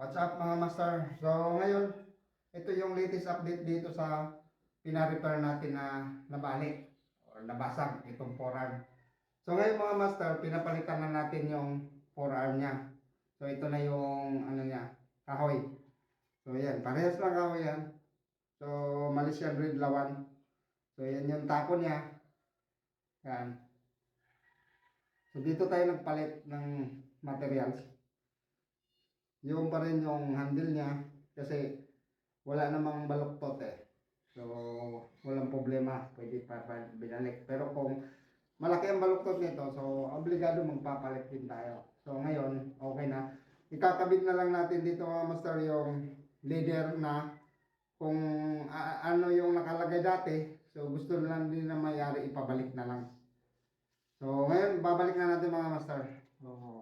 What's up mga master? So ngayon, ito yung latest update dito sa pina-repair natin na nabalik or nabasag itong forearm. So ngayon mga master, pinapalitan na natin yung forearm niya. So ito na yung ano niya, kahoy. So yan, parehas lang kahoy yan. So Malaysian Red Lawan. So yan yung tako niya. Yan. So dito tayo nagpalit ng materials. Yung pa rin yung handle niya kasi wala namang baluktot eh. So, walang problema. Pwede pa binalik. Pero kung malaki ang baluktot nito, so, obligado magpapalit din tayo. So, ngayon, okay na. Ikakabit na lang natin dito mga master yung leader na kung ano yung nakalagay dati. So, gusto na lang din na mayari, ipabalik na lang. So, ngayon, babalik na natin mga master. So,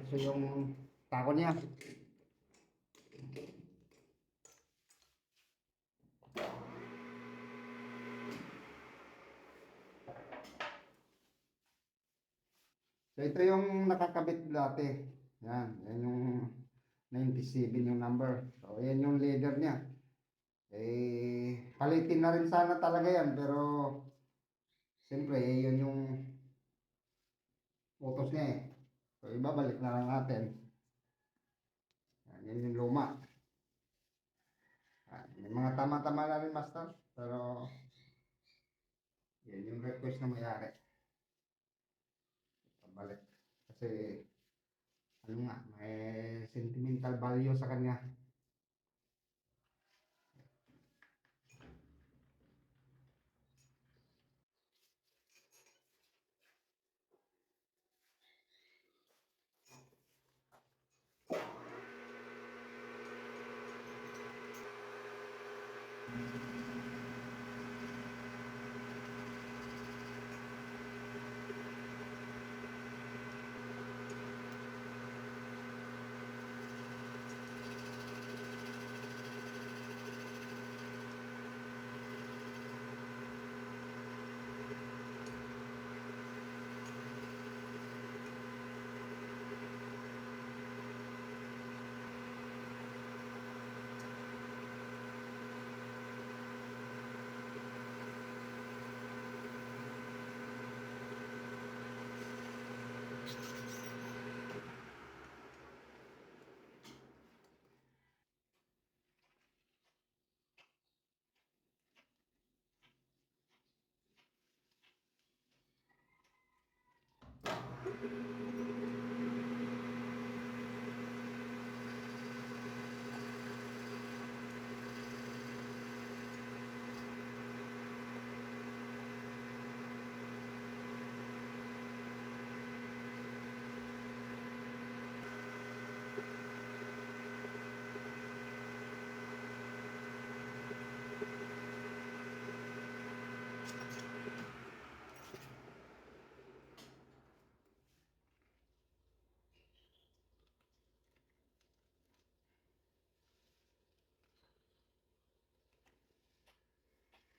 diretso yung tako niya. So ito yung nakakabit dati. Yan yung 97 yung number. So yan yung leader niya. Palitin na rin sana talaga yan pero siyempre yun yung utos niya eh. So ibabalik na lang natin. Yan yung luma. May mga tama-tama na rin master. Pero yan yung request na mayari. Balik. Kasi ano nga, may sentimental value sa kanya.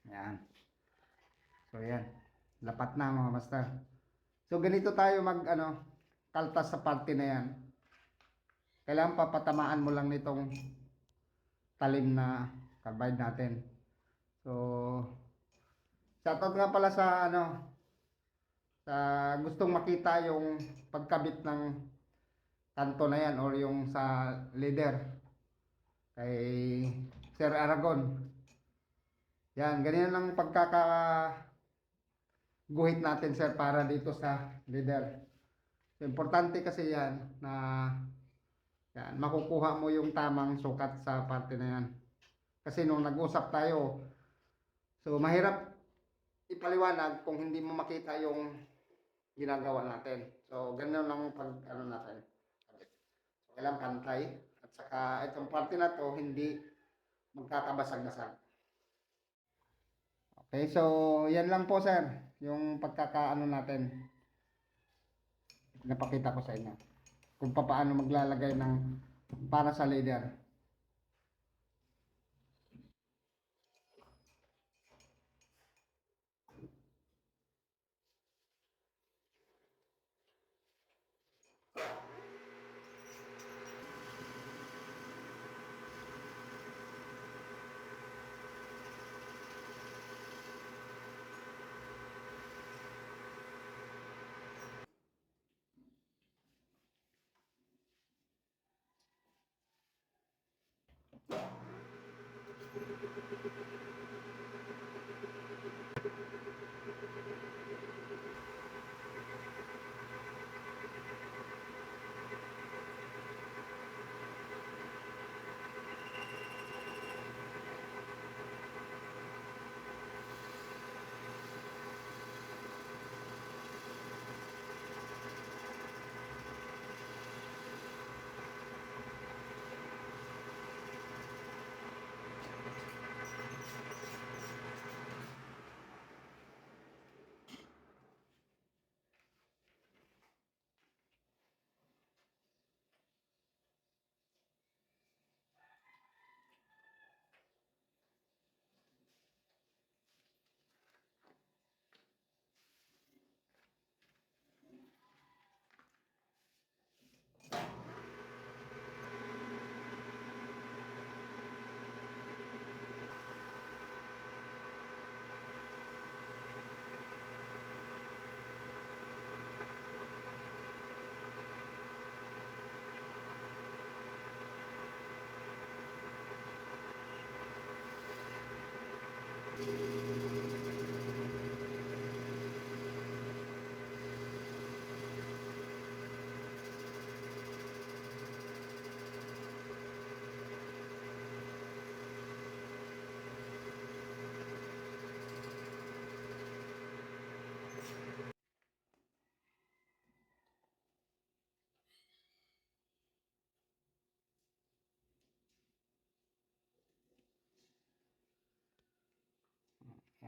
Yan. So yan. Lapat na mga master. So ganito tayo mag kaltas sa parte na yan. Kailangan papatamaan mo lang nitong talim na carbide natin. So shoutout nga pala sa sa gustong makita yung pagkabit ng kanto na yan or yung sa leader kay Sir Aragon. Yan, ganyan lang guhit natin sir para dito sa leader. So, importante kasi yan na yan, makukuha mo yung tamang sukat sa parte na yan. Kasi nung nag-usap tayo, so mahirap ipaliwanag kung hindi mo makita yung ginagawa natin. So ganyan lang pag natin. So kailangan pantay at saka itong parte na to hindi magkakabasag-basag. Okay, so yan lang po sir, yung pagkakaano natin. Napakita ko sa inyo kung paano maglalagay ng para sa leader.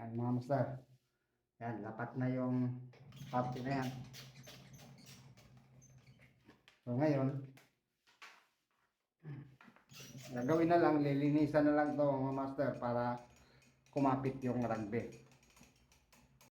Yan mga master. Yan, lapat na yung parte na yan. So ngayon, gagawin na lang, lilinisan na lang to mga master para kumapit yung rugby.